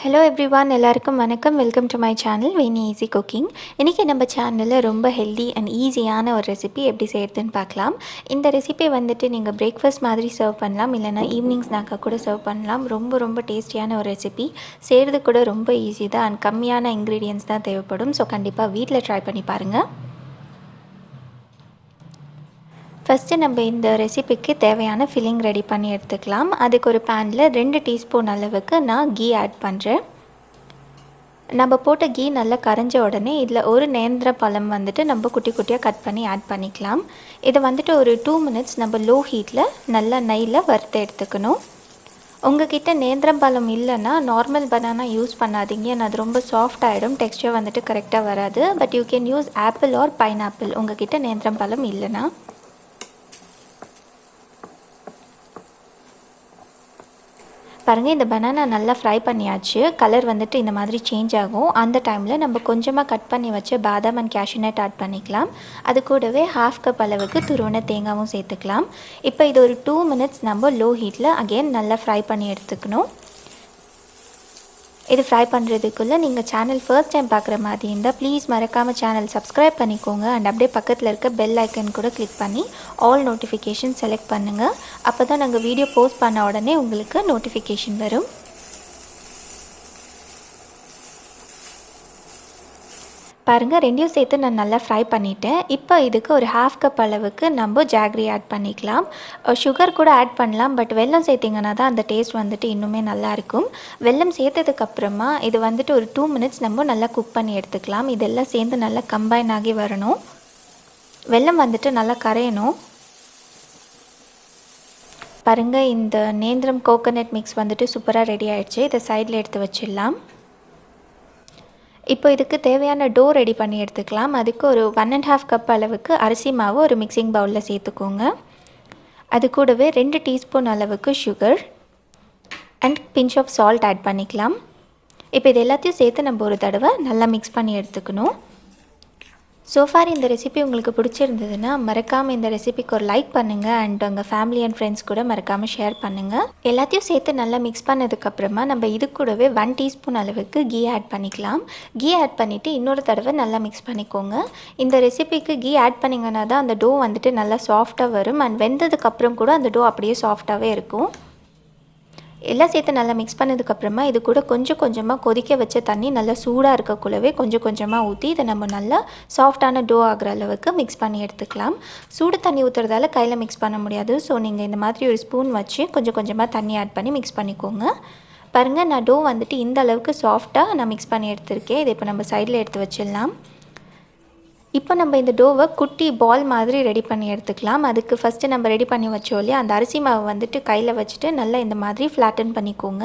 Hello everyone, எல்லாருக்கும் வணக்கம். Welcome to my channel many easy cooking. இன்றைக்கி நம்ம சேனலில் ரொம்ப ஹெல்தி அண்ட் ஈஸியான ஒரு ரெசிபி எப்படி செய்கிறதுன்னு பார்க்கலாம். இந்த ரெசிபி வந்துட்டு நீங்கள் பிரேக்ஃபாஸ்ட் மாதிரி சர்வ் பண்ணலாம், இல்லைனா ஈவினிங் ஸ்நாக்காக கூட சர்வ் பண்ணலாம். ரொம்ப டேஸ்டியான ஒரு ரெசிபி, செய்கிறது கூட ரொம்ப ஈஸி தான் அண்ட் கம்மியான இன்க்ரீடியன்ஸ் தான் தேவைப்படும். ஸோ கண்டிப்பாக வீட்டில் ட்ரை பண்ணி பாருங்கள். ஃபஸ்ட்டு நம்ம இந்த ரெசிபிக்கு தேவையான ஃபில்லிங் ரெடி பண்ணி எடுத்துக்கலாம். அதுக்கு ஒரு பேனில் 2 டீஸ்பூன் அளவுக்கு நான் கீ ஆட் பண்ணுறேன். நம்ம போட்ட கீ நல்லா கரைஞ்ச உடனே இதில் ஒரு நேந்திர பழம் வந்துட்டு நம்ம குட்டி குட்டியாக கட் பண்ணி ஆட் பண்ணிக்கலாம். இதை வந்துட்டு ஒரு 2 மினிட்ஸ் நம்ம லோ ஹீட்டில் நல்லா நெய்யில் வறுத்து எடுத்துக்கணும். உங்ககிட்ட நேந்திரம் பழம் இல்லைன்னா நார்மல் பனானா யூஸ் பண்ணாதீங்க, அது ரொம்ப சாஃப்ட் ஆகிடும், டெக்ஸ்டர் வந்துட்டு கரெக்டாக வராது. But you can use apple or pineapple உங்ககிட்ட நேந்திரம் பழம் இல்லைன்னா. பாருங்கள், இந்த பனானா நல்லா ஃப்ரை பண்ணியாச்சு. கலர் வந்துட்டு இந்த மாதிரி சேஞ்ச் ஆகும். அந்த டைமில் நம்ம கொஞ்சமாக கட் பண்ணி வச்ச பாதாம் அண்ட் கேஷ்யூநட் ஆட் பண்ணிக்கலாம். அது கூடவே 1/2 கப் அளவுக்கு துருவன தேங்காயும் சேர்த்துக்கலாம். இப்போ இது ஒரு 2 மினிட்ஸ் நம்ம லோ ஹீட்டில் அகெயின் நல்லா ஃப்ரை பண்ணி எடுத்துக்கணும். இது ஃப்ரை பண்ணுறதுக்குள்ளே நீங்கள் சேனல் ஃபர்ஸ்ட் டைம் பார்க்குற மாதிரி இருந்தால் ப்ளீஸ் மறக்காமல் சேனல் சப்ஸ்கிரைப் பண்ணிக்கோங்க அண்ட் அப்படியே பக்கத்தில் இருக்க பெல் ஐக்கன் கூட கிளிக் பண்ணி ஆல் நோட்டிஃபிகேஷன் செலக்ட் பண்ணுங்கள். அப்போ தான் நாங்கள் வீடியோ போஸ்ட் பண்ண உடனே உங்களுக்கு நோட்டிஃபிகேஷன் வரும். பாருங்கள், ரெண்டையும் சேர்த்து நான் நல்லா ஃப்ரை பண்ணிவிட்டேன். இப்போ இதுக்கு ஒரு 1/2 கப் அளவுக்கு நம்ம ஜாகரி ஆட் பண்ணிக்கலாம். சுகர் கூட ஆட் பண்ணலாம், பட் வெல்லம் சேர்த்திங்கன்னா தான் அந்த டேஸ்ட் வந்துட்டு இன்னுமே நல்லாயிருக்கும். வெல்லம் சேர்த்ததுக்கப்புறமா இது வந்துட்டு ஒரு 2 மினிட்ஸ் நம்ம நல்லா குக் பண்ணி எடுத்துக்கலாம். இதெல்லாம் சேர்ந்து நல்லா கம்பைன் ஆகி வரணும். வெல்லம் வந்துட்டு நல்லா கரையணும். பாருங்கள், இந்த நேந்திரம் கோகோனட் மிக்ஸ் வந்துட்டு சூப்பராக ரெடி ஆகிடுச்சு. இதை சைடில் எடுத்து வச்சிடலாம். இப்போ இதுக்கு தேவையான டோ ரெடி பண்ணி எடுத்துக்கலாம். அதுக்கு ஒரு 1.5 கப் அளவுக்கு அரிசி மாவு ஒரு மிக்சிங் பவுலில் சேர்த்துக்கோங்க. அது கூடவே 2 டீஸ்பூன் அளவுக்கு sugar and pinch of salt add பண்ணிக்கலாம். இப்போ இது எல்லாத்தையும் சேர்த்து நம்ம ஒரு தடவை நல்லா மிக்ஸ் பண்ணி எடுத்துக்கணும். ஸோஃபார் இந்த ரெசிபி உங்களுக்கு பிடிச்சிருந்ததுன்னா மறக்காமல் இந்த ரெசிபிக்கு ஒரு லைக் பண்ணுங்கள் அண்ட் உங்கள் ஃபேமிலி அண்ட் ஃப்ரெண்ட்ஸ் கூட மறக்காமல் ஷேர் பண்ணுங்கள். எல்லாத்தையும் சேர்த்து நல்லா மிக்ஸ் பண்ணதுக்கப்புறமா நம்ம இது கூடவே 1 டீஸ்பூன் அளவுக்கு கீ ஆட் பண்ணிக்கலாம். கீ ஆட் பண்ணிவிட்டு இன்னொரு தடவை நல்லா மிக்ஸ் பண்ணிக்கோங்க. இந்த ரெசிபிக்கு கீ ஆட் பண்ணிங்கன்னா தான் அந்த டோ வந்துட்டு நல்லா சாஃப்டாக வரும் அண்ட் வெந்ததுக்கப்புறம் கூட அந்த டோ அப்படியே சாஃப்டாகவே இருக்கும். எல்லாம் சேர்த்து நல்லா மிக்ஸ் பண்ணதுக்கப்புறமா இது கூட கொஞ்சமாக கொதிக்க வச்ச தண்ணி நல்லா சூடாக இருக்கக்குள்ளவே கொஞ்சமாக ஊற்றி இதை நம்ம நல்லா சாஃப்டான டோ ஆகிற அளவுக்கு மிக்ஸ் பண்ணி எடுத்துக்கலாம். சூடு தண்ணி ஊற்றுறதால கையில் மிக்ஸ் பண்ண முடியாது. ஸோ நீங்கள் இந்த மாதிரி ஒரு ஸ்பூன் வச்சு கொஞ்சமாக தண்ணி ஆட் பண்ணி மிக்ஸ் பண்ணிக்கோங்க. பாருங்கள், நான் டோ வந்துட்டு இந்த அளவுக்கு சாஃப்டாக நான் மிக்ஸ் பண்ணி எடுத்திருக்கேன். இதை இப்போ நம்ம சைடில் எடுத்து வச்சிடலாம். இப்போ நம்ம இந்த டோவை குட்டி பால் மாதிரி ரெடி பண்ணி எடுத்துக்கலாம். அதுக்கு ஃபஸ்ட்டு நம்ம ரெடி பண்ணி வச்சோம் இல்லையா, அந்த அரிசி மாவை வந்துட்டு கையில் வச்சுட்டு நல்லா இந்த மாதிரி ஃப்ளாட்டன் பண்ணிக்கோங்க.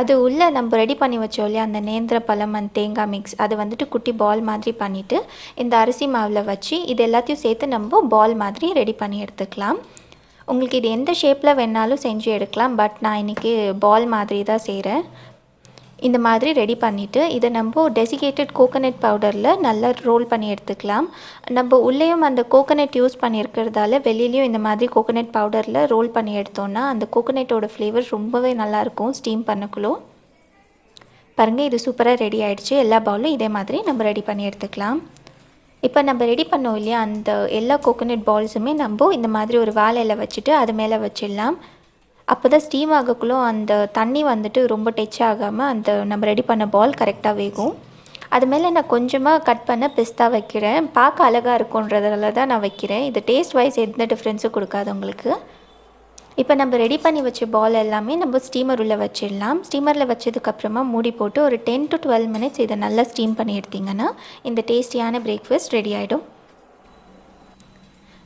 அது உள்ளே நம்ம ரெடி பண்ணி வச்சோம் இல்லையா, அந்த நேந்திர பழம் அண்ட் தேங்காய் மிக்ஸ், அது வந்துட்டு குட்டி பால் மாதிரி பண்ணிவிட்டு இந்த அரிசி மாவில் வச்சு இது எல்லாத்தையும் சேர்த்து நம்ம பால் மாதிரி ரெடி பண்ணி எடுத்துக்கலாம். உங்களுக்கு இது எந்த ஷேப்பில் வேணாலும் செஞ்சு எடுக்கலாம், பட் நான் இன்றைக்கி பால் மாதிரி தான் செய்கிறேன். இந்த மாதிரி ரெடி பண்ணிவிட்டு இதை நம்ம டெசிகேட்டட் கோகோனட் பவுடரில் நல்லா ரோல் பண்ணி எடுத்துக்கலாம். நம்ம உள்ளேயும் அந்த கோகோனட் யூஸ் பண்ணியிருக்கிறதால வெளியிலையும் இந்த மாதிரி கோகோனட் பவுடரில் ரோல் பண்ணி எடுத்தோன்னா அந்த கோகோனட்டோட ஃப்ளேவர் ரொம்பவே நல்லாயிருக்கும் ஸ்டீம் பண்ணக்குள்ளே. பாருங்கள், இது சூப்பராக ரெடி ஆகிடுச்சு. எல்லா பவுலும் இதே மாதிரி நம்ம ரெடி பண்ணி எடுத்துக்கலாம். இப்போ நம்ம ரெடி பண்ணோம் இல்லையா, அந்த எல்லா கோகோனட் பால்ஸுமே நம்ம இந்த மாதிரி ஒரு வாழையில வச்சுட்டு அது மேலே வச்சிடலாம். அப்போ தான் ஸ்டீம் ஆகக்குள்ளே அந்த தண்ணி வந்துட்டு ரொம்ப டச் ஆகாமல் அந்த நம்ம ரெடி பண்ண பால் கரெக்டாக வேகும். அது மேலே நான் கொஞ்சமாக கட் பண்ண பிஸ்தா வைக்கிறேன். பார்க்க அழகாக இருக்குன்றதால தான் நான் வைக்கிறேன். இது டேஸ்ட் வைஸ் எந்த டிஃப்ரென்ஸும் கொடுக்காது உங்களுக்கு. இப்போ நம்ம ரெடி பண்ணி வச்ச பால் எல்லாமே நம்ம ஸ்டீமர் உள்ளே வச்சிடலாம். ஸ்டீமரில் வச்சதுக்கப்புறமா மூடி போட்டு ஒரு 10 to 12 மினிட்ஸ் இதை நல்லா ஸ்டீம் பண்ணி எடுத்திங்கன்னா இந்த டேஸ்டியான பிரேக்ஃபாஸ்ட் ரெடி ஆகிடும்.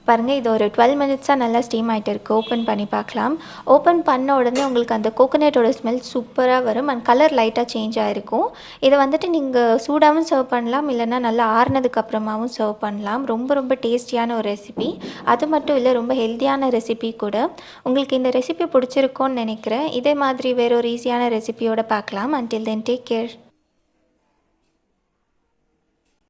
பாருங்கள், இது ஒரு 12 மினிட்ஸாக நல்லா ஸ்டீம் ஆகிட்டு இருக்குது. ஓப்பன் பண்ணி பார்க்கலாம். ஓப்பன் பண்ண உடனே உங்களுக்கு அந்த கோகோனட்டோட ஸ்மெல் சூப்பராக வரும் அண்ட் கலர் லைட்டாக சேஞ்ச் ஆகிருக்கும். இதை வந்துட்டு நீங்கள் சூடாகவும் சர்வ் பண்ணலாம், இல்லைனா நல்லா ஆறுனதுக்கப்புறமாவும் சர்வ் பண்ணலாம். ரொம்ப டேஸ்டியான ஒரு ரெசிபி. அது மட்டும் இல்லை, ரொம்ப ஹெல்த்தியான ரெசிபி கூட. உங்களுக்கு இந்த ரெசிபி பிடிச்சிருக்கோன்னு நினைக்கிறேன். இதே மாதிரி வேற ஒரு ஈஸியான ரெசிபியோடு பார்க்கலாம். Until then take care.